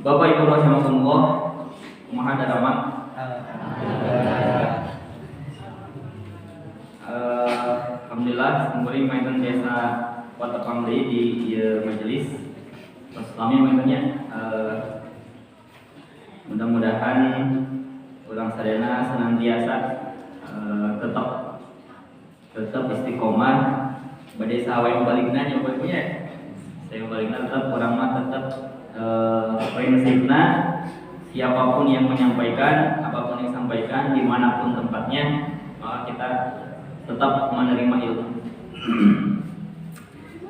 Bapak Ibu rahimakumullah, kumaha darama? Alhamdulillah, muring mainten biasa watapang deui di ieu majelis. Sami maintennya mudah-mudahan urang sadayana senantiasa tetap istiqomah bade saha balikna nya punya. Saya balikna tetap urang mah tetap prinsipna siapapun yang menyampaikan, apapun yang disampaikan, dimanapun tempatnya, maka kita tetap menerima ilmu.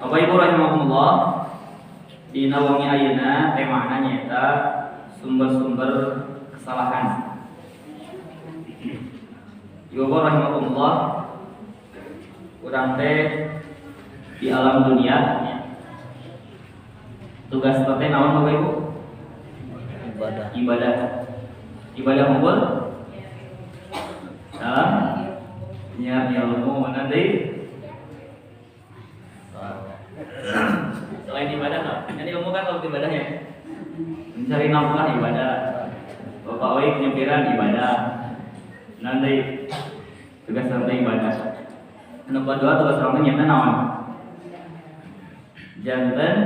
Bapak Ibu rahimakumullah, di nawangi ayeuna temana nyaeta sumber-sumber kesalahan. Ibu rahimakumullah, urang teh di alam dunia tugas teh naon Bapak Ibu? Ibadah hukum dalam nyiar ilmu mana deui? Selain ibadah no? Kan ilmu kan kalau ibadahnya mencari nafkah ibadah, bapak oik nyempiran ibadah, nanti tugas nanti ibadah. Nomor 2 tugas orang nyata naon? Jantan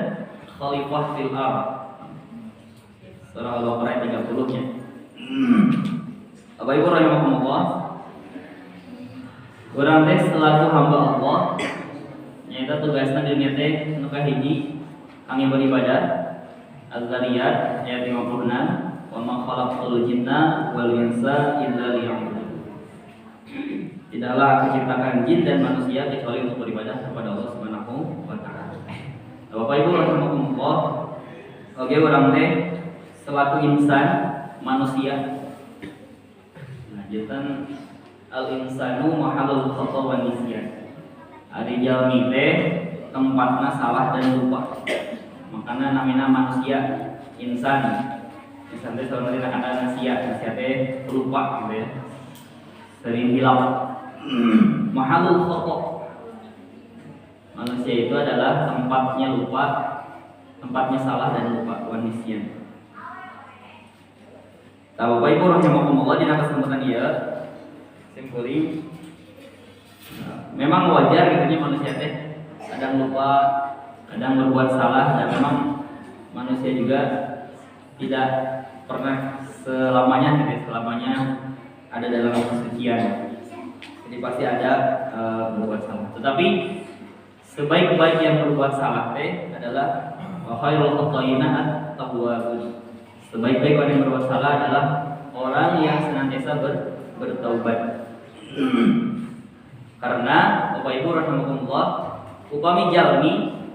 khalifah fil ardh. Surah Al-Baqarah 30-nya. Bapak Ibu rahimakumullah, urang teh selaku hamba Allah nyaeta tugasna di dunia teh nu kahiji kangge beribadah. Az-Zariyat ayat 56, wa ma khalaqtul jinna wal insa illa liya'budun. Tidaklah aku ciptakan jin dan manusia kecuali untuk beribadah kepada Allah Subhanahu wa taala. Bapak Ibu rahimakumullah, oge urang teh selaku insan manusia. Nah, jantan al-insanu mahalul khata wa nisyan. Ari jalmi teh tempatna salah dan lupa. Makana namina manusia, insan. Insan teh saurana kata nasia teh lupa gitu ya. Sering hilang. Mahalul khata. Manusia itu adalah tempatnya lupa, tempatnya salah dan lupa, wa nisyan. Bapak Ibu rahimakumullah, dina kesempatan ieu simpulin memang wajar gitu nya manusia teh kadang lupa, kadang berbuat salah, dan memang manusia juga tidak pernah selamanya ada dalam kesucian. Jadi pasti ada berbuat salah. Tetapi sebaik-baik yang berbuat salah teh adalah wa khairul khata'ina at-tawwabun. Sebaik-baik orang yang berbuat salah adalah orang yang senantiasa bertaubat. Karena Bapak Ibu rahimakumullah, upami jalmi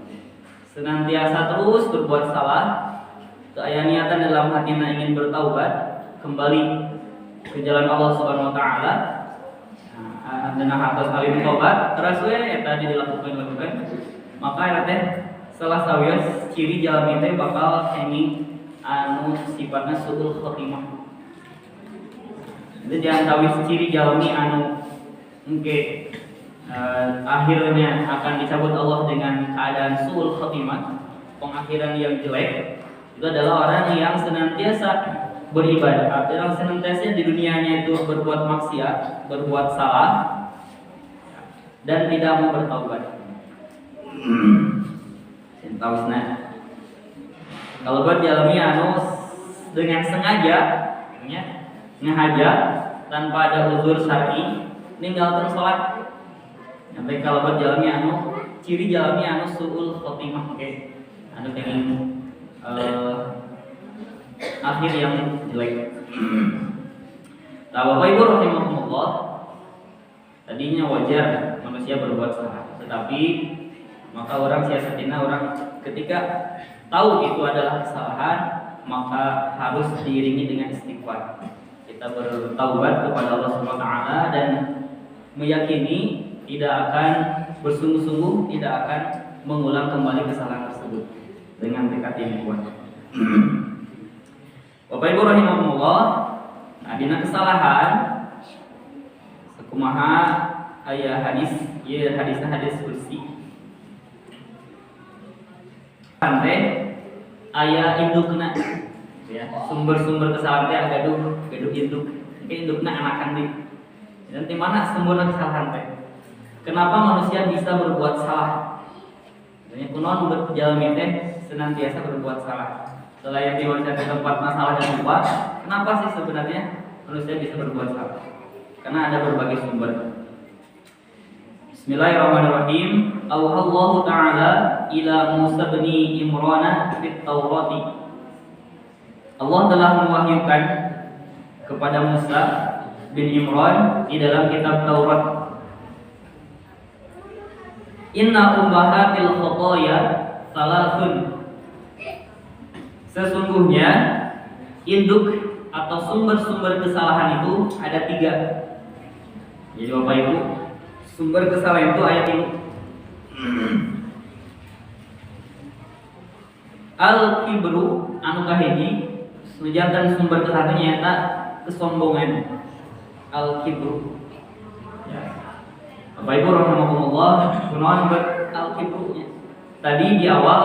senantiasa terus berbuat salah, teu aya niatan dalam hatina ingin bertaubat, kembali ke jalan Allah Subhanahu wa taala, dan hatos alim taubat terus we eta dilakukan, maka eta teh salah sawios ciri jalmi teh bakal kenging anu sifatna suul khotimah. Itu jangan tahu ciri jalmi anu engke akhirnya akan dicabut Allah dengan keadaan suul khotimah, pengakhiran yang jelek. Itu adalah orang yang senantiasa beribadah, orang senantiasa di dunianya itu berbuat maksiat, berbuat salah, dan tidak mau bertaubat. Tausna kalau buat jalmi anu dengan sengaja ngahaja tanpa ada uzur syar'i ninggalkeun salat. Sampai kalau buat jalmi anu ciri jalmi anu suul khotimah, oke. Anu kenging akhir yang jelek. Nah, Bapak Ibu rahimakumullah, tadinya wajar manusia berbuat salah, tetapi maka orang siasatina orang ketika tahu itu adalah kesalahan, maka harus diiringi dengan istighfar. Kita bertaubat kepada Allah Subhanahu wa taala dan meyakini tidak akan bersungguh-sungguh, tidak akan mengulang kembali kesalahan tersebut dengan tekad yang kuat. Bapak Ibu rahimakumullah, nah dina kesalahan sakumaha aya hadis, ieu hadisna hadis kursi. Teh aya indukna Ya, sumber-sumber kesalahan teh gaduh induk indukna anakan di dan di mana sumberna kesalahan teh. Kenapa manusia bisa berbuat salah? Sebenarnya kunaon berjalan teh senantiasa berbuat salah. Selain di tempat masalah dan lupa, kenapa sih sebenarnya manusia bisa berbuat salah? Karena ada berbagai sumber. Bismillahirrahmanirrahim. Auhallahu ta'ala ila Musa bin Imran fit Taurati. Allah telah mewahyukan kepada Musa bin Imran di dalam kitab Taurat. Inna ummahatil khotoya salasun. Sesungguhnya induk atau sumber-sumber kesalahan itu ada 3. Jadi Bapak Ibu, sumber kesalahan itu ayat ini. Al-kibru anu kahiji, sejantan sumber kesalahan nyata kesombongan. Al-kibru. Ya. Bapak Ibu rahimakumullah, kunaon al-kibru-nya. Tadi di awal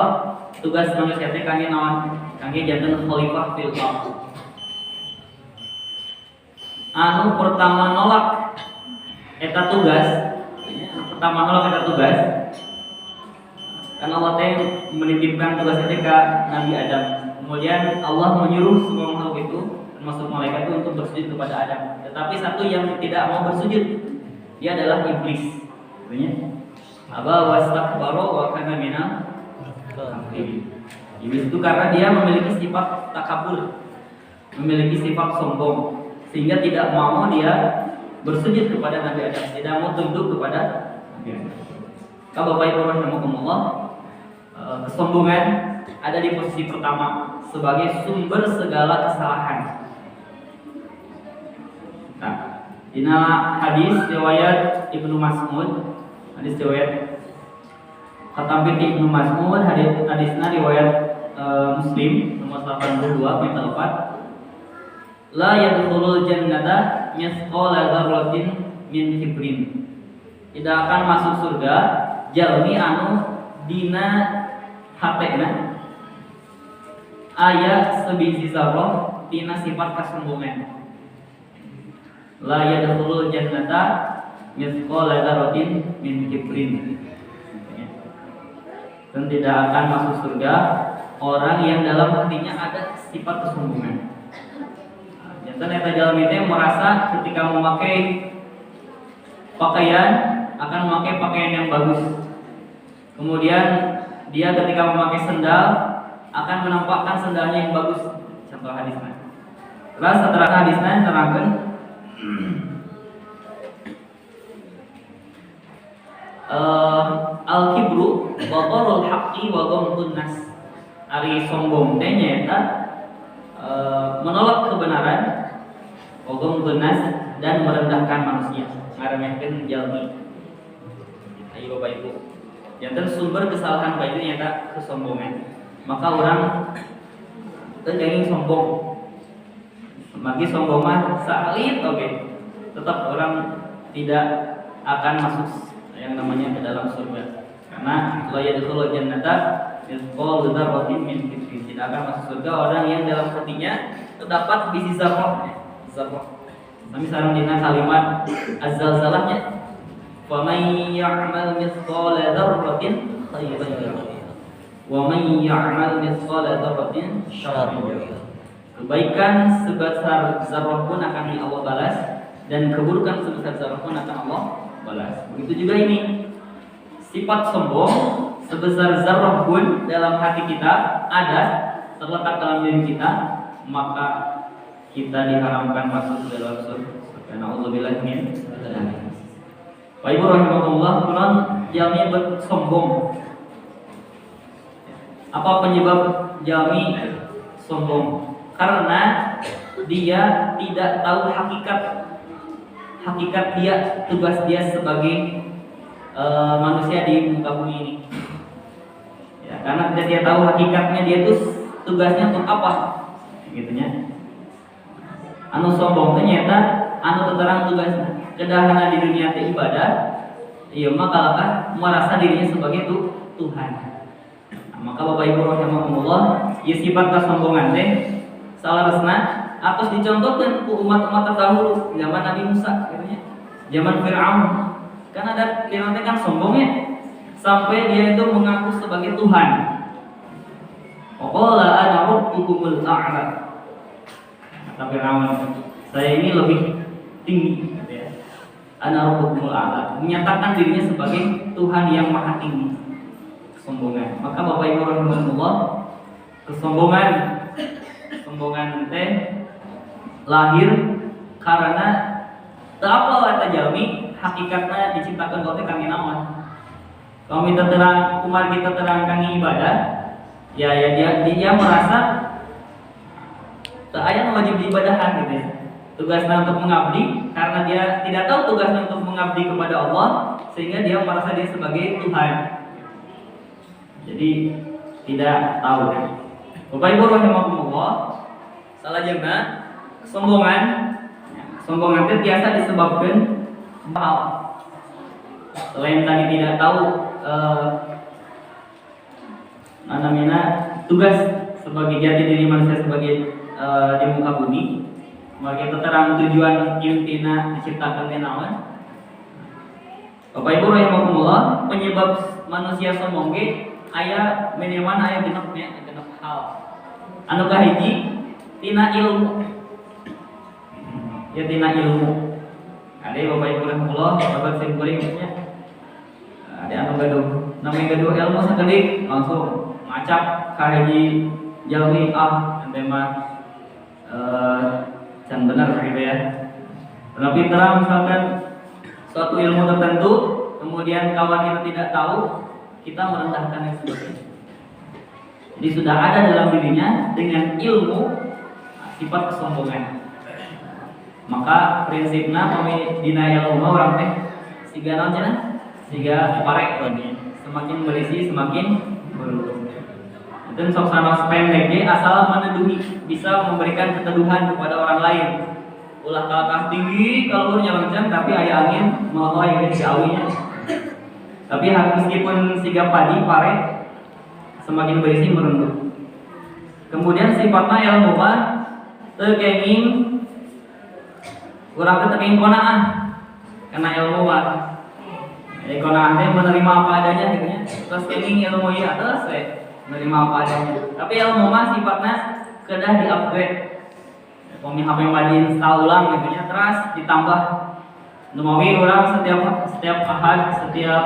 tugas manusia teh kangge naon? Kangge janten khalifah fil ardh. Anu pertama nolak eta tugas, karena Allah teh menitipkan tugas itu ke Nabi Adam. Kemudian Allah menyuruh semua makhluk itu, termasuk malaikat itu untuk bersujud kepada Adam. Tetapi satu yang tidak mau bersujud, dia adalah iblis. Artinya, aba wastakbara wa kana minal kafirin. Iblis itu karena dia memiliki sifat takabur, memiliki sifat sombong, sehingga tidak mau dia bersujud kepada Nabi Adam, tidak mau tunduk kepada Nabi Adam. Kalau Bapak Ibu rahimakumullah, kesombongan ada di posisi pertama sebagai sumber segala kesalahan. Nah, di dalam hadis riwayat Ibnu Mas'ud, hadis riwayat Khatam bin Ibnu Mas'ud, hadisnya riwayat Muslim nomor 82 poin 4. La yadkhulul jannata mithqala dzarratin min kibrin. Tidak akan masuk surga jalmi anu dina hatena aya sebiji zarrah dina sifat kesombongan. La yadkhulul jannata mithqala dzarratin min kibrin. Dan tidak akan masuk surga orang yang dalam hatinya ada sifat kesombongan. Dan eta jalmi teh merasa ketika memakai pakaian akan memakai pakaian yang bagus. Kemudian dia ketika memakai sendal akan menampakkan sendalnya yang bagus. Contoh hadisnya. Terus setelah hadisnya terangkan al-kibru batarul haqqi wa ghamtun nas. Ari sombong teh nyaeta menolak kebenaran, wa ghamtun nas, dan merendahkan manusia, ngaremehkeun jalmi. Ayo Bapak Ibu, janten sumber kesalahan Bapak Ibu nyata kesombongan. Maka orang teu sombong. Magi sombong mah salit oke. Tetap orang tidak akan masuk yang namanya ke dalam surga. Karena la yadkhulul jannata mithqala dzarratin min kibrin. Tidak akan masuk surga orang yang dalam hatinya terdapat biji zarrah. Kami sareng dina kalimat az-zalzalahnya wa may ya'mal mithqala dzarratin khairan yarah wa may ya'mal mithqala dzarratin syarran yarah. Kebaikan sebesar zarrah pun akan Allah balas, dan keburukan sebesar zarrah pun akan Allah balas. Begitu juga ini, sifat sombong sebesar zarrah pun dalam hati kita ada, terletak dalam diri kita, maka kita diharamkan masuk ke dalam surga. Na'udzubillah min dzalik. Wa ibu rahimahullah, kunan jami bersombong. Apa penyebab jami sombong? Karena dia tidak tahu hakikat dia, tugas dia sebagai manusia di muka bumi ini. Ya, karena tidak dia tahu hakikatnya dia itu tugasnya untuk apa, gitunya. Anu sombong ternyata anu terang tugasnya kedahana di dunia teh ibadah, iya maka merasa dirinya sebagai Tuhan. Nah, maka Bapak Ibu rahimakumullah, ya sifat kesombongan teh salaresna atos dicontohkeun ku umat-umat terdahulu zaman Nabi Musa gitu nya. Zaman Firaun. Kan ada Firaun kan sombongnya sampai dia itu mengaku sebagai Tuhan. Qala ana rabbukumul a'la. Kata Firaun, saya ini lebih tinggi gitu ya. Ana rabbukumul a'la, menyatakan dirinya sebagai Tuhan yang maha tinggi. Kesombongan. Maka Bapak Ibu rahimakumullah, kesombongan teh lahir karena teu apal eta jalmi hakikatna diciptakeun ku teh kangge naon. Kalau kita terang, kumar kita terangkan ibadah, ya dia merasa aya wajib diibadahan gitu ya. Tugasnya untuk mengabdi karena dia tidak tahu tugasnya untuk mengabdi kepada Allah sehingga dia merasa dia sebagai Tuhan. Jadi tidak tahu. Bapak Ibu rahimakumullah, salajengna kesombongan itu biasa disebabkan hal. Selain tadi tidak tahu tugas sebagai jati diri manusia sebagai di muka bumi, maka kita terang tujuan intina diciptakan naon. Bapak Ibu rahimakumullah, penyebab manusia sombong ge aya minimal aya genep hal. Anu kahiji tina ilmu. Ya tina ilmu. Ada Bapak Ibu rahimakumullah, bapak simkuring nya. Ada anu gaduh, namanya gaduh ilmu sakedik langsung macap kahiji jalmi ente mah can benar gitu ya. Tapi terang misalkan suatu ilmu tertentu, kemudian kawan kita tidak tahu, kita merendahkan yang sebagainya. Jadi sudah ada dalam dirinya dengan ilmu sifat kesombongan. Maka prinsipnya kami dina ilmu orang teh siga naon cenah? Siga parek semakin berisi semakin beruntung. Dan sok sanos pendek asal meneduhi, bisa memberikan keteduhan kepada orang lain. Ulah kalahkah tinggi kalau nyalancang tapi aya angin mau yang diawinya. Tapi meskipun siga padi pare semakin berisi merunduk. Kemudian sifatnya ilmu mah teu kenging urang teh kenging qanaah karena ilmu mah. Jadi qanaah teh menerima apa adanya gitu nya. Terus kenging ilmu ieu atas menerima apa adanya. Tapi ilmu mah sifatnya kedah di-upgrade. Pemi HP mah diinstal ulang gitu nya, terus ditambah. Numawi orang setiap ahad, setiap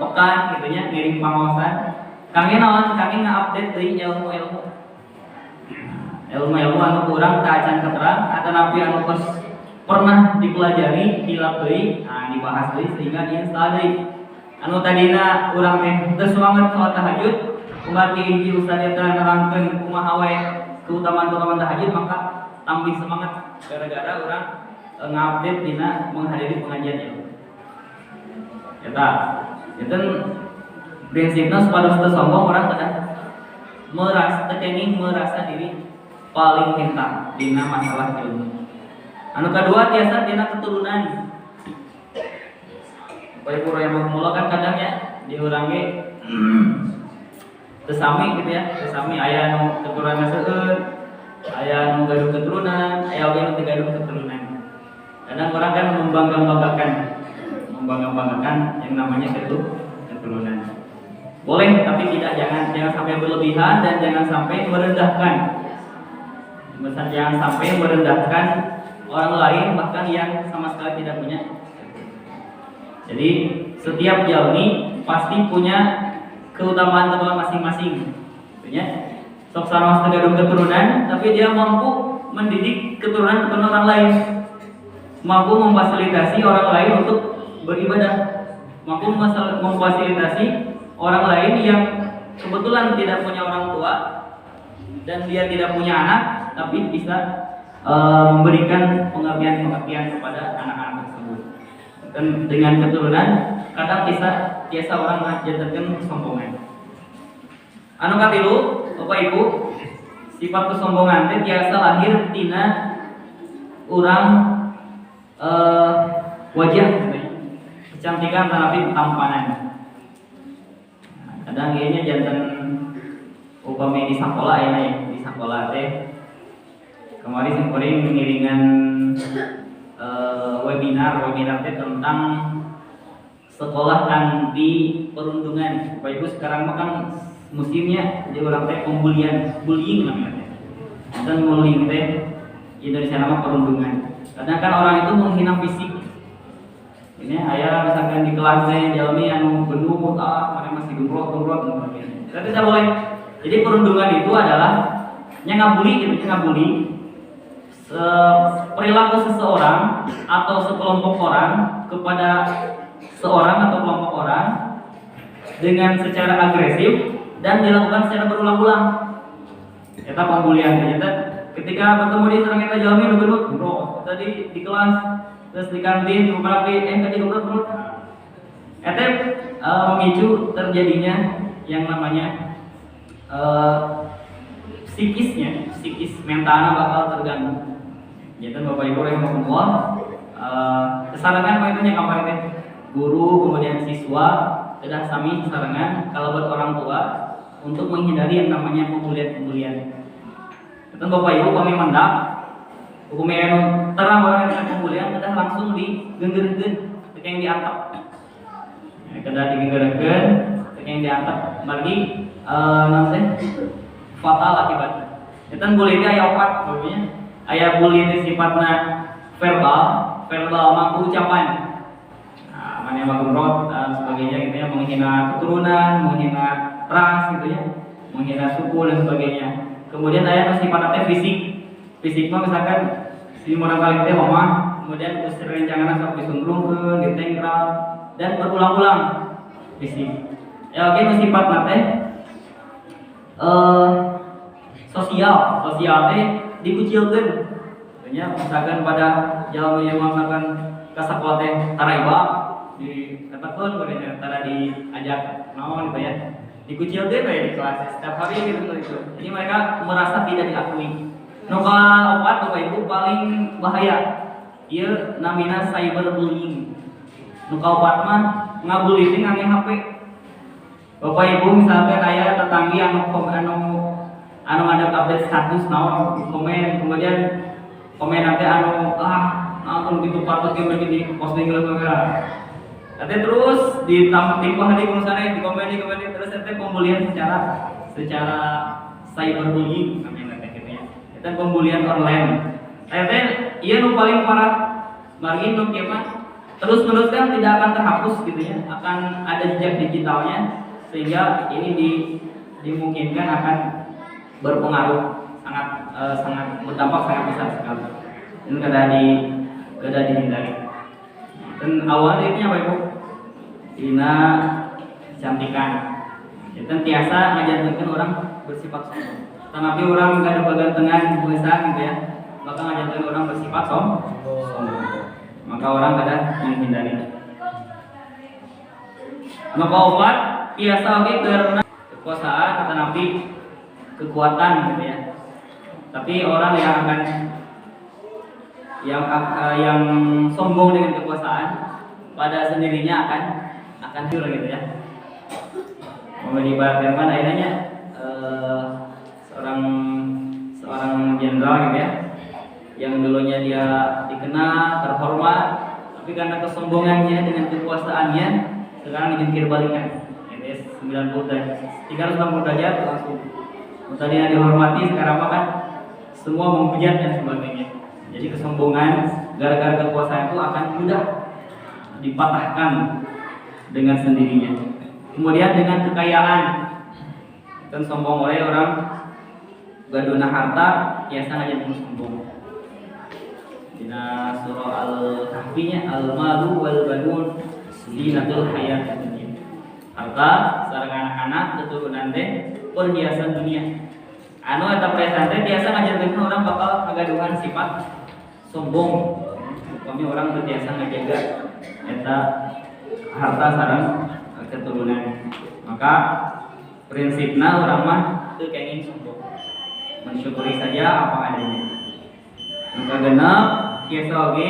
pekan gitu nya ngiring pangaosan. Kangge naon? Kangge nga-update deui ilmu-ilmu. Ilmu-ilmu anu urang teu acan katerang atanapi anu pernah dipelajari, dilap deui, dibahas deui sehingga diinstal deui. Anu tadina urang teh teu suanget salat tahajud, umat hiji ustaz eta nerangkeun kumaha wae keutamaan tahajud, maka tambah semangat gara-gara urang ngupdate dina menghadiri pengajian ilmu. Eta prinsipnya supaya teu sombong orang kada merasa diri paling pintar dina masalah ilmu. Anu kedua tiasa dina keturunan. Bapak Ibu rahimakumullah kan kadang ya di urang ge teu sami gitu ya, teu sami aya anu keturunan seueur, aya anu gaduh keturunan, aya oge anu teu gaduh keturunan. Kadang orang kan membanggakan yang namanya keturunan. Boleh, tapi jangan sampai berlebihan dan jangan sampai merendahkan. Jangan sampai merendahkan orang lain bahkan yang sama sekali tidak punya. Jadi setiap jalmi pasti punya keutamaan masing-masing. Tentunya sok saros tergadung keturunan, tapi dia mampu mendidik keturunan orang lain. Mampu memfasilitasi orang lain untuk beribadah, mampu memfasilitasi orang lain yang kebetulan tidak punya orang tua dan dia tidak punya anak, tapi bisa memberikan pengabdian kepada anak-anak tersebut. Dan dengan keturunan kadang biasa orang ngajadekeun kesombongan. Anu katilu, Bapak Ibu, sifat kesombongan teh biasa lahir tina urang wajah kecantikan tapi tampanan. Kadang ieu janten upami di sakola teh kemarin sempurna mengiringan webinar teh tentang sekolah anti perundungan. Bapak Ibu, sekarang makan musimnya di orang teh bullying namanya. Dan bullying teh Indonesia nama perundungan. Karena kan orang itu menghina fisik. Ini ayah misalkan di kelasnya jalmi anu gendut, mana masih gembrot, tapi tidak boleh. Jadi perundungan itu adalah ngabuli perilaku seseorang atau sekelompok orang kepada seorang atau kelompok orang dengan secara agresif dan dilakukan secara berulang-ulang. Eta pembulian ternyata ketika bertemu di sareng eta jalmi nu gendut, bro, tadi di kelas terus di kantin rumah tadi gendut. Eta memicu terjadinya yang namanya psikis mentalnya bakal terganggu. Jadi Bapak Ibu rahimahumullah, kesarangan apa itu kampanye guru kemudian siswa sudah sami kesarangan kalau buat orang tua untuk menghindari yang namanya pembulian. Itu Bapak Ibu kami mendak hukumnya terang orang yang pembulian sudah langsung digenggerkeun, yang diantep. Kada digenggerkeun, yang diantep bagi nanti fatal akibatnya. Itu bully itu aya opat pokoknya. Aya bully itu sifatnya verbal mampu ucapan. Nah, mana yang gembrot dan sebagainya gitu ya, menghina keturunan, menghina ras gitu ya, menghina suku dan sebagainya. Kemudian aya sifatnya fisik mah misalkan si orang kali teh omah, kemudian usir rencangan sok disungkrungkeun, ditengkral dan berulang-ulang fisik. Ya oke sifatna teh sosial teh dikucilkeun. Artinya misalkan pada jalan yang misalkan ka sakola teh taraiba dikatakeun bagaimana tara diajak naon gitu ya. Dikucilkeun we di kelas setiap hari gitu. Jadi mereka merasa tidak diakui. Nu kaopat Bapak Ibu paling bahaya. Ieu namina cyberbullying. Nu kaopat mah ngabully teh ngangge HP. Bapak Ibu misalkan aya tetanggi anu ngadap update status naon komen, kemudian komen nanti naon gitu patut ge begini posting ke kamera. Nanti terus ditimpah di sana di komen terus nanti pembulian secara cyberbullying namanya nanti gitu ya. Itu pembulian online. Nanti ieu nu paling parah margin nu kieu mah terus-menerus kan tidak akan terhapus gitu ya, akan ada jejak digitalnya sehingga ini dimungkinkan akan berpengaruh sangat berdampak sangat besar sekali. Ini kada dihindari. Dan awalnya ini apa Ibu? Dina kecantikan. Itu tiasa ngajantenkeun orang bersifat sombong. Tetapi orang kada bagantengan buesan gitu ya, maka ngajantenkeun orang bersifat sombong. Maka orang kada menghindari. Maka obat biasa oke karena kekuasaan atau nabi kekuatan gitu ya. Tapi orang yang sombong dengan kekuasaan pada sendirinya akan hancur gitu ya. Mau diibaratkan mana akhirnya seorang jenderal gitu ya, yang dulunya dia dikenal terhormat, tapi karena kesombongannya dengan kekuasaannya sekarang dijungkir balikan. Ini 90 derajat, 360 derajat langsung. Tadinya dihormati, sekarang kan semua menghujat dan sebagainya. Jadi kesombongan gara-gara kekuasaan itu akan mudah dipatahkan dengan sendirinya. Kemudian dengan kekayaan, kan sombong oleh orang gaduna harta, biasa aja sombong. Dina surah Al-Kahfi-nya al-malu wal banun zinatul hayatid dunya. Harta sareng anak-anak keturunan teh perhiasan dunia. Anu eta perhiasan teh biasa ngajarkeun orang bakal ngagaduhan sifat sombong. Kami orang biasa ngajaga eta harta sareng keturunan. Maka prinsipna orang mah teu kenging sombong. Mensyukuri saja apa adanya. Maka genep biasa oge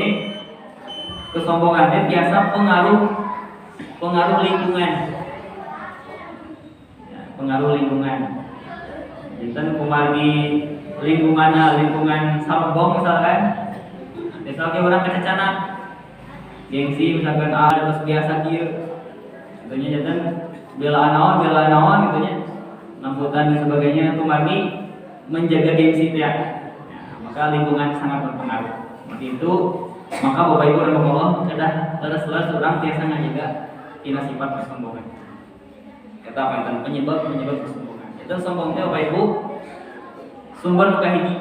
kesombongan teh biasa pengaruh lingkungan. Pengaruh lingkungan. Jadi kumargi lingkungan sambong misalkan. Misalnya orang kecacana gengsi misalkan terus biasa dia tentunya jantan belaan naon gitu nya namputan dan sebagainya itu margi menjaga gengsi ya. Maka lingkungan sangat berpengaruh. Seperti itu maka Bapak Ibu rahimakumullah kedah terus orang biasa ngajaga tina sifat kesombongan. Kata apa itu penyebab kesombongan. Itu sombongnya Bapak Ibu sumber kahiji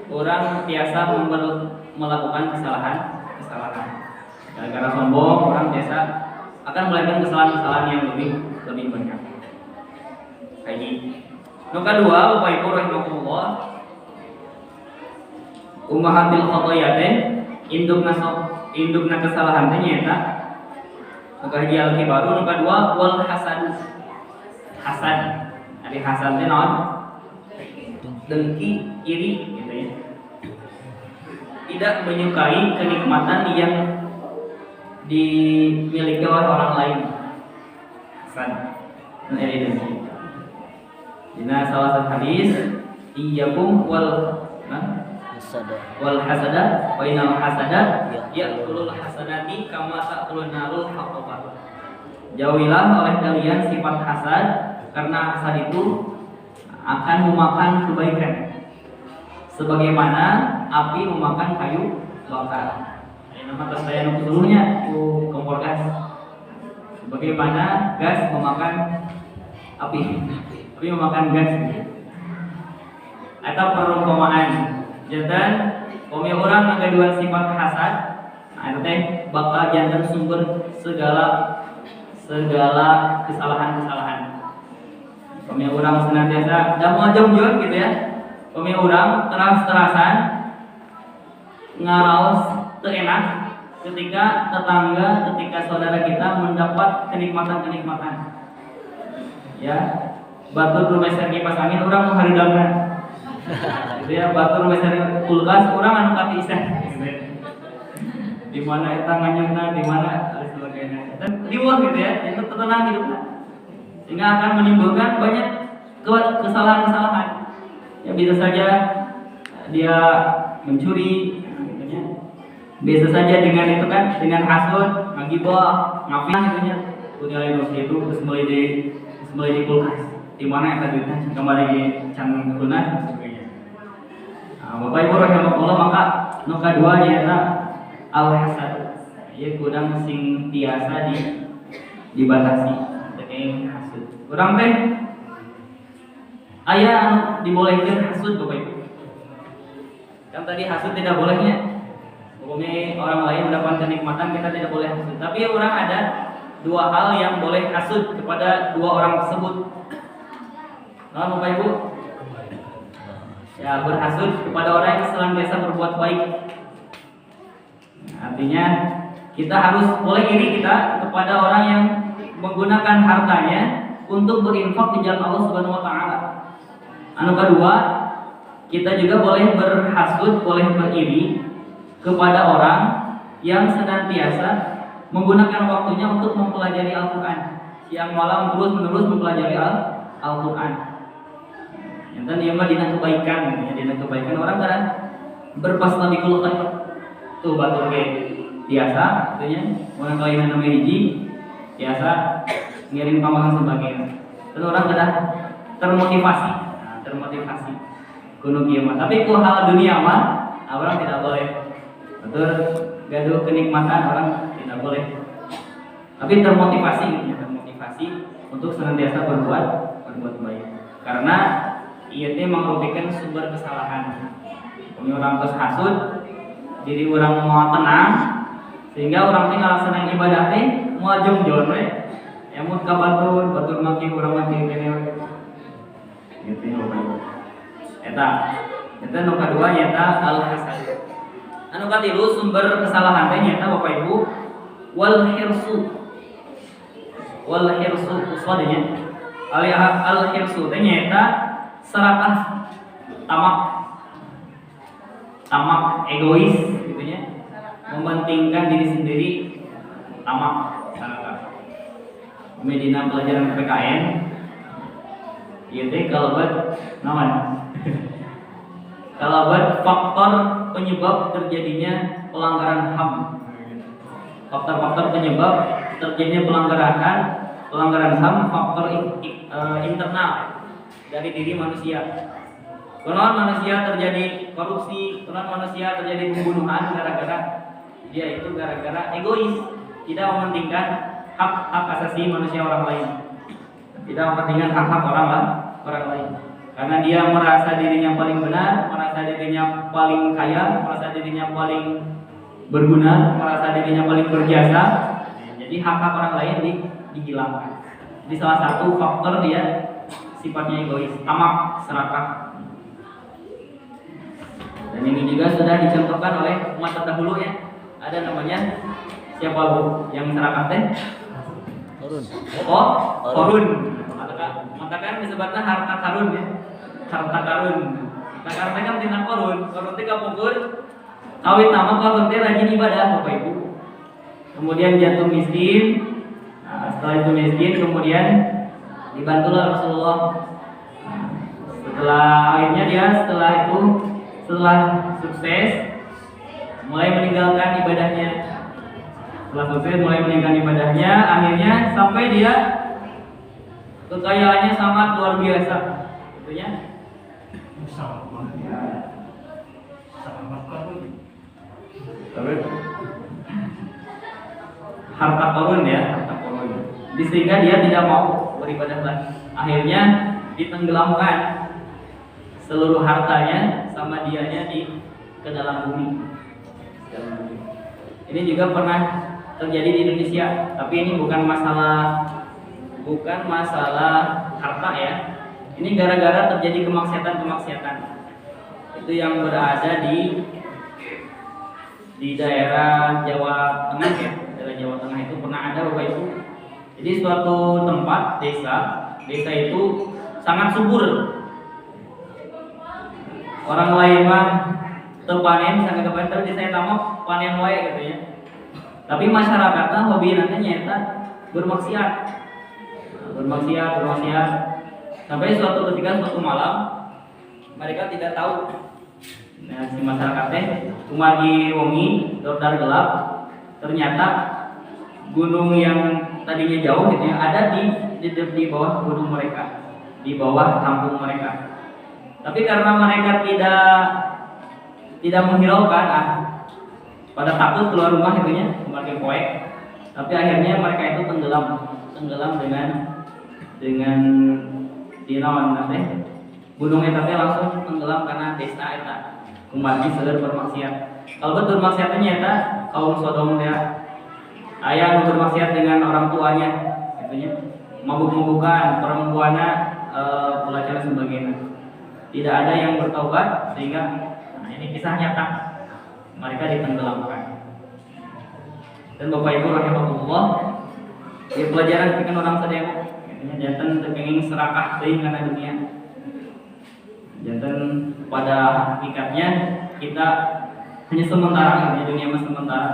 orang biasa melakukan kesalahan. Gara-gara sombong orang biasa akan melakukan kesalahan yang lebih banyak. Kayak nu kedua Bapak Ibu rahimakumullah ummahatil khotoya teh indukna kesalahan teh nyaeta nu kahiji al-kibaru nu kedua wal hasan. Ari hasan teh naon? Dengki, iri gitu ya. Tidak menyukai kenikmatan yang dimiliki oleh orang lain. Hasan. Iri dengki. Dina salah satu hadis iyyakum wal hasada wa innal hasada ya'kulul hasanati kama ta'kulun narul haqqa. Jauhilah oleh kalian sifat hasad karena hasad itu akan memakan kebaikan sebagaimana api memakan kayu bakar. Ini nama tes saya seluruhnya itu kompor gas. Sebagaimana gas memakan api memakan gas. Atau perumpamaan jantan kami orang ngagaduan sifat hasad. Nah itu teh bakal jantan sumber segala kesalahan. Kami orang senantiasa dah mau jom gitu ya. Kami orang teras-terasan ngaraos teu enak ketika saudara kita mendapat kenikmatan. Ya, batur rumeser kipas angin orang mengharudangna. Gitu ya, batur rumeser kulkas orang anu katisan. Di mana eta nganyuna, di mana sebagainya. Dan liwah gitu ya, itu tenang gitu kan. Sehingga akan menimbulkan banyak kesalahan. Ya bisa saja dia mencuri, gitu. Bisa saja dengan itu kan, dengan hasud, ngagibah, ngafitnah gitu nya. Kuliah itu terus mulai di kulkas. Di mana eta duitnya kembali di can lunas dan sebagainya. Nah, Bapak Ibu rahimakumullah maka nu kadua nyaeta al-hasad. Ieu kudang sing tiasa dibatasi. Teu hasud. Urang teh aya anu dibolehkeun hasud Bapak Ibu. Kan tadi hasud tidak bolehnya. Umumnya orang lain mendapat kenikmatan kita tidak boleh hasud. Tapi orang ada dua hal yang boleh hasud kepada dua orang tersebut. Nah, Bapak Ibu, ya berhasud kepada orang yang senantiasa berbuat baik. Artinya kita harus boleh iri kita kepada orang yang menggunakan hartanya untuk berinfak di jalan Allah Subhanahu wa taala. Anu kedua, kita juga boleh berhasud, boleh beriri kepada orang yang senantiasa menggunakan waktunya untuk mempelajari Al-Qur'an. Siang malam terus-menerus mempelajari Al-Qur'an. Yang dia mah dina kebaikan, orang kan berpastabiqul khair. Tuh batur ge biasa katanya mun kalian namanya hiji biasa ngirim pamahan sebagainya. Dan orang kadang termotivasi kuno kieu mah. Tapi ku hal dunia mah orang tidak boleh. Betul, gaduh kenikmatan orang tidak boleh. Tapi termotivasi untuk senantiasa berbuat baik. Karena ieu teh merupakan sumber kesalahan. Kami orang terus hasud, jadi orang mau tenang, sehingga orang teh ngalaksanakeun ibadah teh moal jongjon we. Ya mun ka batur maki urang maki kene we. Gitu ya. Eta nu kadua eta al-hasad. Anu katilu sumber kesalahan teh nyaeta Bapak Ibu wal hirsu uswadanya. Al-hirsu teh nyaeta serakah, tamak egois gitu ya, mementingkan diri sendiri, tamak. Medina pelajaran PKN ieu teh kalebet naon kalaban faktor penyebab terjadinya pelanggaran HAM. Faktor-faktor penyebab terjadinya pelanggaran HAM, faktor internal dari diri manusia. Kalau manusia terjadi korupsi, kalau manusia terjadi pembunuhan gara-gara egois, tidak mementingkan hak asasi manusia orang lain, tidak mementingkan hak-hak orang lain. Karena dia merasa dirinya paling benar, merasa dirinya paling kaya, merasa dirinya paling berguna, merasa dirinya paling berjasa. Jadi hak-hak orang lain dihilangkan. Jadi salah satu faktor dia sifatnya egois, tamak, serakah. Dan ini juga sudah dicontohkan oleh umat terdahulu ya. Ada namanya siapa Bu yang serakah teh? Korun. Matakan disebutnya harta karun ya. Harta karun. Nah karena kan tina korun teh kapungkur kawit nama korun teh rajin ibadah Bapak Ibu. Kemudian jatuh miskin. Nah, setelah itu miskin kemudian dibantulah Rasulullah. Setelah sukses mulai meninggalkan ibadahnya. Akhirnya sampai dia kekayaannya sangat luar biasa. Gitu ya. Harta korun. Jadi sehingga dia tidak mau beribadah lagi. Akhirnya ditenggelamkan seluruh hartanya sama dianya ke dalam bumi. Ini juga pernah terjadi di Indonesia, tapi ini bukan masalah harta ya. Ini gara-gara terjadi kemaksiatan. Itu yang berada di daerah Jawa Tengah ya. Daerah Jawa Tengah itu pernah ada Bapak Ibu. Jadi suatu tempat desa itu sangat subur. Orang lain mah terpanen sangat kebanter di saya tamu panen wae gitu ya. Tapi masyarakatnya hobi nanti nyata bermaksiat. Sampai suatu malam mereka tidak tahu. Nah, si masyarakatnya cuma di wengi dordar gelap, ternyata gunung yang tadinya jauh gitu ya ada di bawah gunung mereka, di bawah kampung mereka. Tapi karena mereka tidak menghiraukan, pada takut keluar rumah itunya, semakin poek. Tapi akhirnya mereka itu tenggelam dengan dinaon teh gunung eta teh langsung tenggelam karena desa eta kumaha seueur bermaksiat. Kalau betul maksiatnya eta kaum Sodom teh aya nu bermaksiat dengan orang tuanya, itunya mabuk-mabukan, perempuannya pelacur sebagainya. Tidak ada yang bertaubat sehingga ini kisah nyata mereka ditenggelamkan. Dan Bapak Ibu rahimahullah, di pelajaran bikin orang sedaya jantan terkenging serakah teuing kana dunia. Jantan pada hakikatnya kita hanya sementara di dunia mah sementara.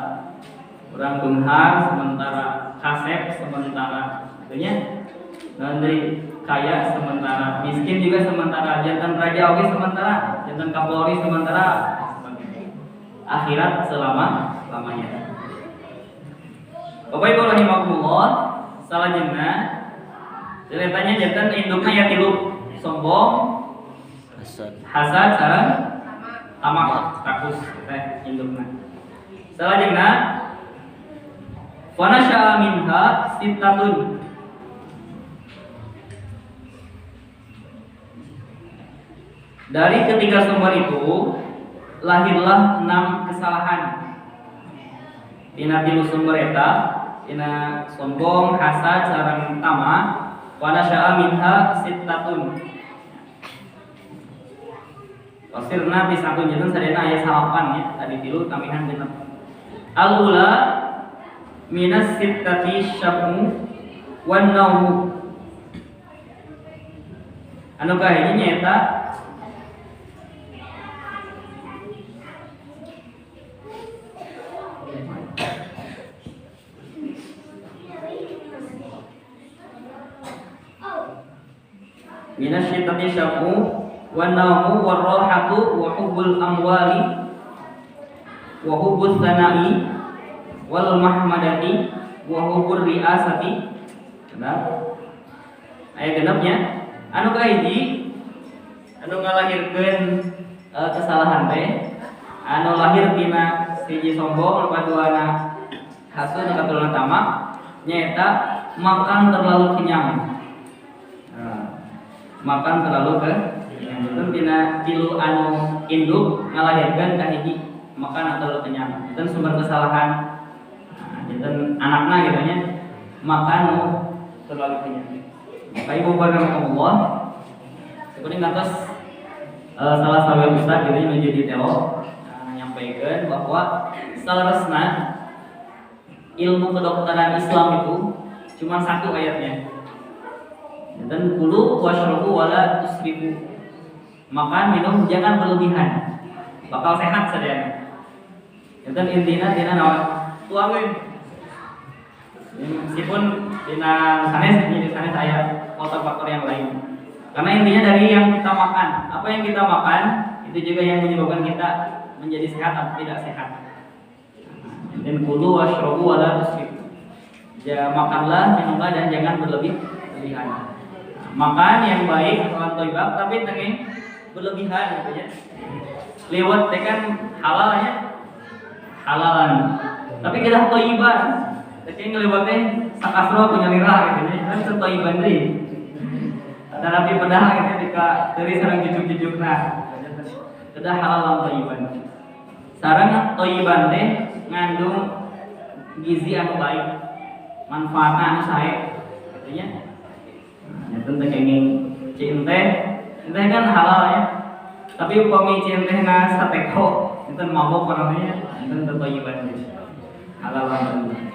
Orang benghar sementara, kasep sementara, tentunya nanti kaya sementara, miskin juga sementara, jantan raja oke sementara, jantan kapolri sementara, akhirat lamanya. Bapak Ibu rahimahullah, salajengna ceritanya jantan indukna ya tilu, sombong, hasad, sareng tamak, takus teh indukna. Salajengna fanasya'a minha sittatun. Dari ketiga sumber itu lahirlah 6 kesalahan. Tina tilu sumber eta, tina sombong, hasad, sareng tamak, fanasya'a minha sittatun. Wasirna bisatun janten sadena aya 8 ya, tadi tilu tambihan genep. Al-ula minas sittati syabmu wan naumu. Anu kahiji nyaeta minas sittati syabmu wa naumu warahatu wa hubbul amwali wa hubbus sana'i wal mahmadati wa hubbur riasati. Benar. Aya genepnya anu kahiji anu ngalahirkeun kesalahan teh anu lahir tina siji sombong, kaduana hasud, katulan tamak nyaeta makan terlalu kenyang. Makan terlalu kenyang itu tina tilu anu induk ngalahirkeun kahiji makan terlalu kenyang. Itu sumber kesalahan dan anakna gitu nya makan terlalu kenyang. Maka ibu bapak Allah seperti ngatos salah satu ustaz gitu menjadi telo nyampaikan bahwa salarasna ilmu kedokteran Islam itu cuma satu ayatnya. Dan kulu washrabu wala tusrifu. Makan minum jangan berlebihan. Bakal sehat sadayana. Dan intinya naon? Tuangin. Meskipun dina sanes aya faktor-faktor yang lain. Karena intinya dari yang kita makan, apa yang kita makan itu juga yang menyebabkan kita menjadi sehat atau tidak sehat. Dan kulu washrabu wala tusrifu. Ya makanlah, minumlah dan jangan berlebihan. Makan yang baik atau thayyibah tapi tengah berlebihan gitu ya. Lewat kan halalnya halalan. Tapi kita thayyibah. Tapi ngelewatnya sakasro punya lirah gitu ya. Kan thayyibah deui. Tetapi padahal gitu ketika dari sareng cucuk-cucukna. Kedah halalan thayyiban. Sareng thayyiban teh ngandung gizi anu baik. Manfaatna anu sae gitu ya. Tentang kenging cin teh kan halal ya. Tapi upami cin teh na sateko itu mabok orangnya itu tertoyiban halal banget.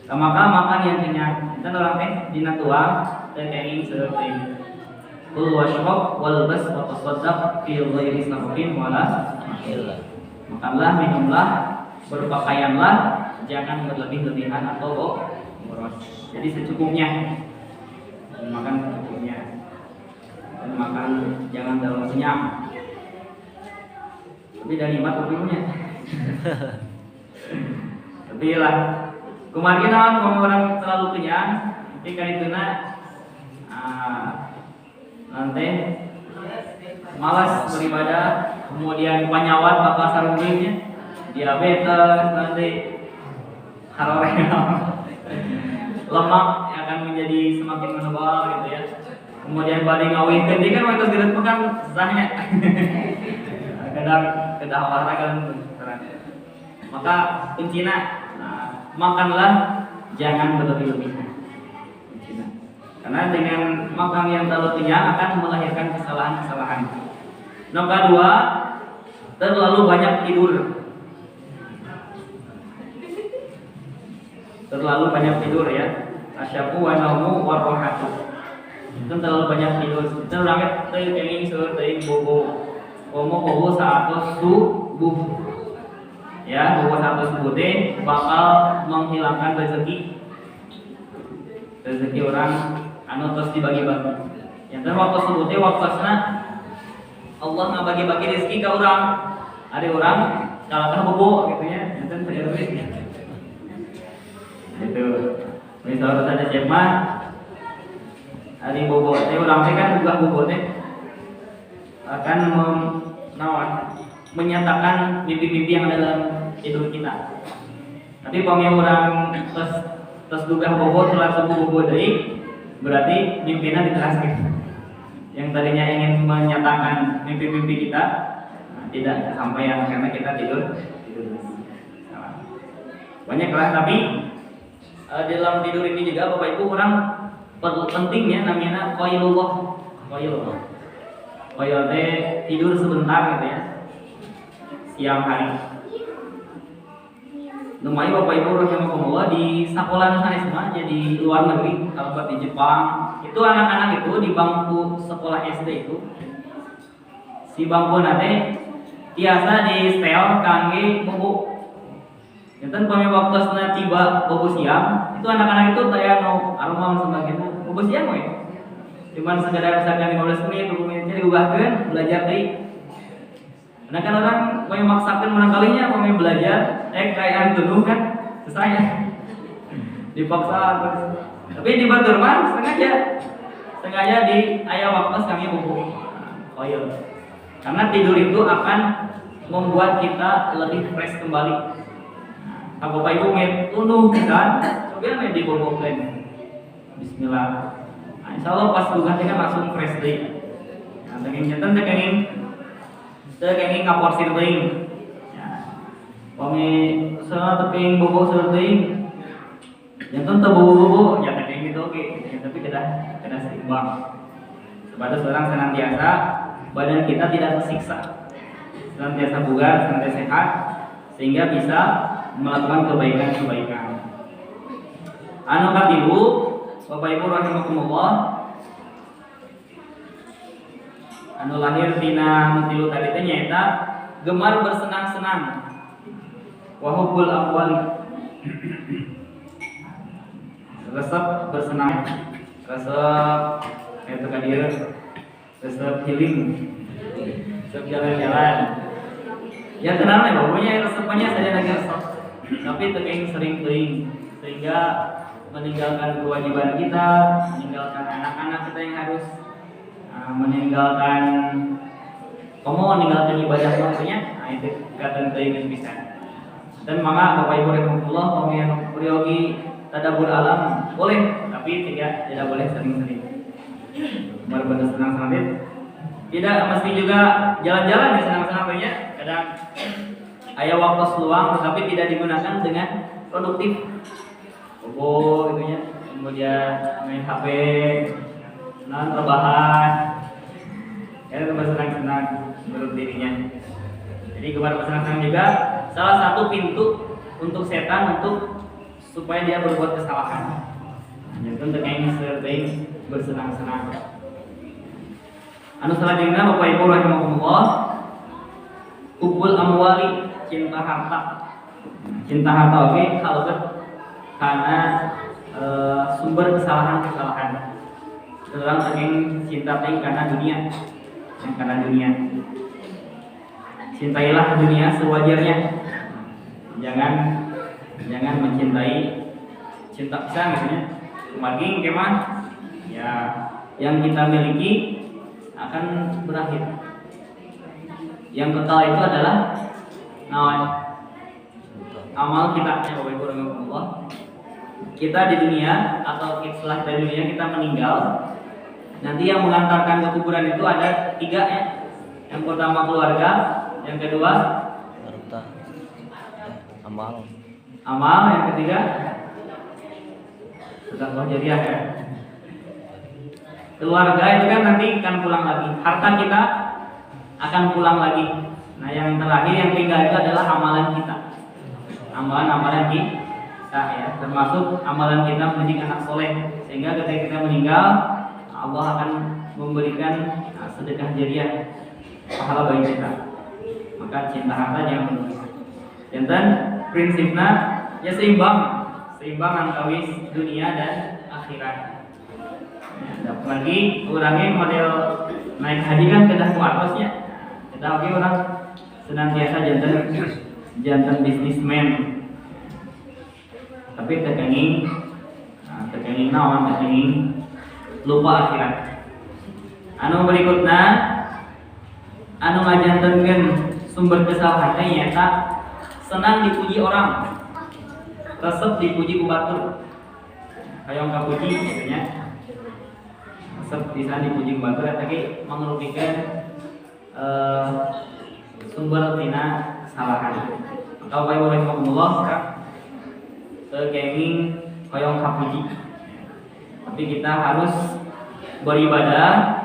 Maka makan yang kenyang itu orang teh dina tuang teh kenging seperti kul washrab wal bas wa tasaddaq fi ghairi sarfin wala mahil. Makanlah, minumlah, berpakaianlah, jangan berlebih-lebihan atau boros. Jadi secukupnya. Makan secukupnya dan makan jangan terlalu kenyang. Tapi dari nikmat punya. Tapi lah kemungkinan kalau orang terlalu kenyang ketika itu nanti malas beribadah, kemudian penyawat bakal sarungnya, diabetes, nanti harornya lemak akan menjadi semakin menebal gitu ya. Kemudian balik ngawinkeun deui kan waktu geus pekan sahnya. Kadang kedah olahraga terang. Maka kuncina makanlah jangan berlebih-lebihan. Kuncina. Karena dengan makan yang terlalu kenyang akan melahirkan kesalahan-kesalahan. Nomor kedua, terlalu banyak tidur. Terlalu banyak tidur ya. Asyafu wa naumu wa rohatu. Itu terlalu banyak tidur. Itu orangnya kenging seueur teuing bobo. Bobo saat subuh. Ya, bobo saat subuh teh bakal menghilangkan rezeki. Rezeki orang anu terus dibagi-bagi. Yang teh waktu subuh teh waktuna Allah ngabagi-bagi rezeki ka urang. Ada orang kalahkah bobo gitu ya. Enten teh rezeki. Itu misalnya ada jemaah hari bobo teh urang teh kan buka bobo teh akan menyatakan mimpi-mimpi yang dalam tidur kita. Tapi pamih urang terus duga bobo telah subuh bobo deui berarti mimpina diteraskeun. Yang tadinya ingin menyatakan mimpi-mimpi kita tidak kesampaian karena kita tidur. Banyaklah tapi dalam tidur ini juga Bapak Ibu orang pentingnya namanya qailullah. Qail teh tidur sebentar gitu ya. Siang hari. Numai Bapak Ibu rahimakumullah di sekolah sanes mah jadi luar negeri, kalau di Jepang, itu anak-anak itu di bangku sekolah SD itu si bangku nate biasa di setel kangge bobo. Enten pami waktosna tiba bobo siang, itu anak-anak itu taya no arumam sebagainya. Bobo siang we. cuman sekedar misalkan 15 menit 20 menitnya digugahkeun belajar deui. Karena kan orang mau memaksakan menangkalinya mau belajar kayak tuduh kan saya dipaksa tapi di batur mah sengaja di aya waktu kami buku koil karena tidur itu akan membuat kita lebih fresh kembali. Nah, Bapak Ibu tunduh kita coba nih dibobokeun bismillah. Nah, insyaallah pas duga kan langsung fresh deui. Nah, tekengin ngaporsir deui. Ya. Pami salah tekeng bobo deui. Jangan bobo ya tekeng gitu oke. Tapi kita seimbang. Sebatas orang senantiasa badan kita tidak tersiksa. Senantiasa bugar, senantiasa sehat sehingga bisa melakukan kebaikan-kebaikan. Anu katilu, Bapak Ibu rahimakumullah. Anu lahir dina mutilu tadi teh nyaeta gemar bersenang-senang. Wa hubbul amwali. Resep bersenang, resep itu kan dia resep healing, resep jalan-jalan. Ya kenal ya, pokoknya resepnya saja lagi resep. Tapi tekeng sering sehingga meninggalkan kewajiban kita, meninggalkan anak-anak kita yang harus meninggalkan ibadah maksudnya. Nah itu kata teing bisa. Dan maka Bapak Ibu rahimahullah pemian kuriogi tadabbur alam boleh, tapi tidak boleh sering-sering. Benar-benar senang-senang tidak mesti juga jalan-jalan ya senang-senangnya. Kadang aya waktu luang tetapi tidak digunakan dengan produktif. Bobo gitu ya. Kemudian main HP, senang rebahan. Ya bersenang-senang menurut dirinya. Jadi gemar bersenang-senang juga salah satu pintu untuk setan untuk supaya dia berbuat kesalahan. Jadi untuk yang sering bersenang-senang. Anu selanjutnya Bapak Ibu rahimahumullah, hubbul amwali, cinta harta. Cinta harta oke, kalebet karena sumber kesalahan-kesalahan. Orang saking cinta karena dunia. Cintailah dunia sewajarnya. Jangan mencintai cinta pisang misalnya. Kemarin kemah ya yang kita miliki akan berakhir. Yang kekal itu adalah amal kita ya Bapak Ibu rahimahullah. Kita di dunia atau setelah dari dunia kita meninggal, nanti yang mengantarkan ke kuburan itu ada 3 ya. Yang pertama keluarga, yang kedua harta, amal, yang ketiga sedekah jariah ya. Keluarga itu kan nanti akan pulang lagi, harta kita akan pulang lagi. Nah yang terakhir yang tinggal itu adalah amalan kita, amalan kita ya, termasuk amalan kita menjadi anak soleh, sehingga ketika kita meninggal Allah akan memberikan sedekah jariah pahala bagi kita. Maka cinta harta jangan menulis. Dan prinsipnya ya seimbang antawis dunia dan akhirat. Ya, lagi kurangin model naik haji kan kedah ku atasnya. Kita oke orang senantiasa jantan bisnismen. Tapi tekenging lupa akhirat. Anu berikutna anu ngajantenkeun sumber kesalahan teh nyata senang dipuji orang. Resep dipuji ku batur. Hayang kapuji gitu nya. Resep bisa dipuji ku batur eta ge mangrupikan sumber tina kesalahan. Maka Bapak Ibu rahimahumullah kenging hayang kapuji. Tapi kita harus beribadah,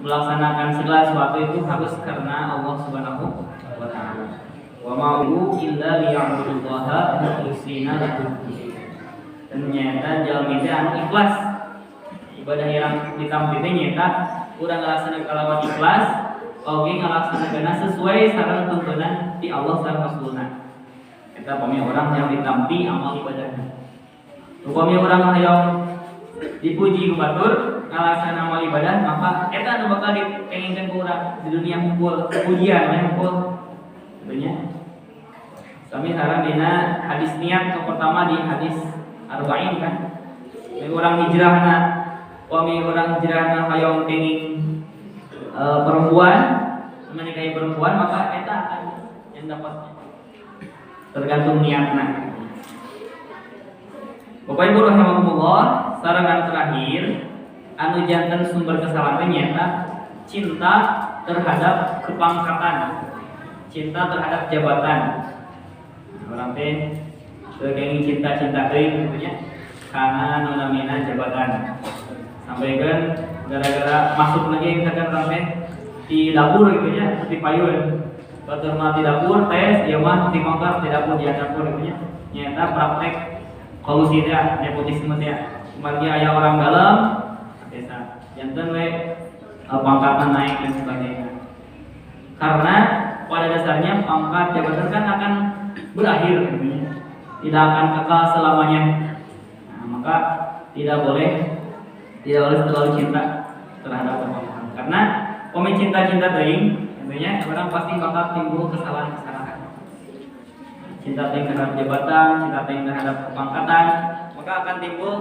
melaksanakan segala sesuatu itu harus karena Allah Subhanahu wa taala. Wa ma'u illa liya'budullaha mukhlishina lahu. Dan nyata jalmi teh anu ikhlas. Ibadah yang ditampi teh nyata urang ngalaksanakeun kalawan ikhlas, oge ngalaksanakeunna sesuai sareng tuntunan ti Allah sareng Rasulna. Eta pami orang yang ditampi amal ibadahnya. Upami orang hayang dipuji ku batur, ngalaksanakeun amal ibadah maka eta anu bakal dipengingkeun ku urang di dunia kumpul pujian kumpul tentunya. Kami sareng dina hadis niat yang pertama di hadis arba'in kan. Orang hijrahna, kami orang hijrahna hayang kenging perempuan, menikahi perempuan maka eta akan yang dapat tergantung niatna. Bapak Ibu rahimakumullah, sareng anu terakhir anu janten sumber kesalahan nyata cinta terhadap kepangkatan, cinta terhadap jabatan. Orang teh kenging cinta-cinta teuing tentunya karena namina jabatan. Sampaikan gara-gara masuk lagi misalkan orang teh di dapur gitu ya, di payun. Batur mah di dapur tes, ieu mah di mangkar di dapur di dapur gitu ya. Nyata praktek kolusi teh nepotisme teh. Bagi aya orang dalam desa janten we pangkatan naik dan sebagainya. Karena pada dasarnya pangkat jabatan kan akan berakhir gitu, tidak akan kekal selamanya. Nah, maka tidak boleh terlalu cinta terhadap orang. Karena pemain cinta-cinta teuing tentunya orang pasti bakal timbul kesalahan-kesalahan. Cinta teuing terhadap jabatan, cinta teuing terhadap pangkatan, maka akan timbul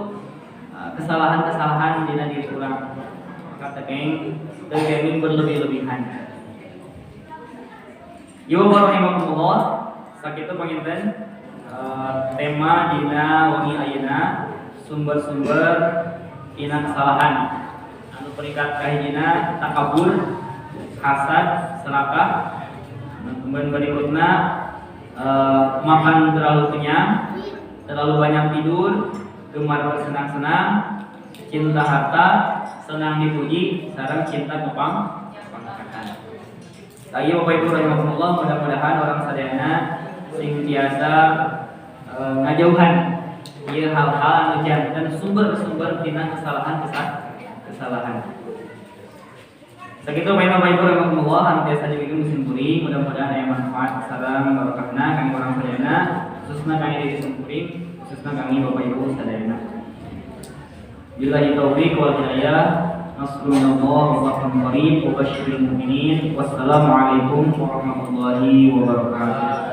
kesalahan-kesalahan di diri orang. Maka teuing berlebih-lebihan. Yo rahimakumullah. Sakitu panginten tema dina wangi ayeuna sumber-sumber dina kesalahan anu peringkat kahijina takabur, hasad, serakah. Kemudian berikutna makan terlalu kenyang, terlalu banyak tidur, gemar bersenang-senang, cinta harta, senang dipuji, sareng cinta kepangkatan. Lagi Bapak Ibu rahimakumullah, mudah-mudahan orang sadayana sing biasa ngajauhan ieu hal-hal anu janten sumber-sumber dina kesalahan. Sakitu Bapak Ibu rahimakumullah anu biasa dibikin musim kuring, mudah-mudahan aya manfaat sareng barokahna kangge urang sadayana, khususna kangge diri kuring, khususna kangge Bapak Ibu sadayana. Billahi taufiq wal hidayah. Nasrullah wa fathun qarib wa basyiril mu'minin. Wassalamualaikum warahmatullahi wabarakatuh.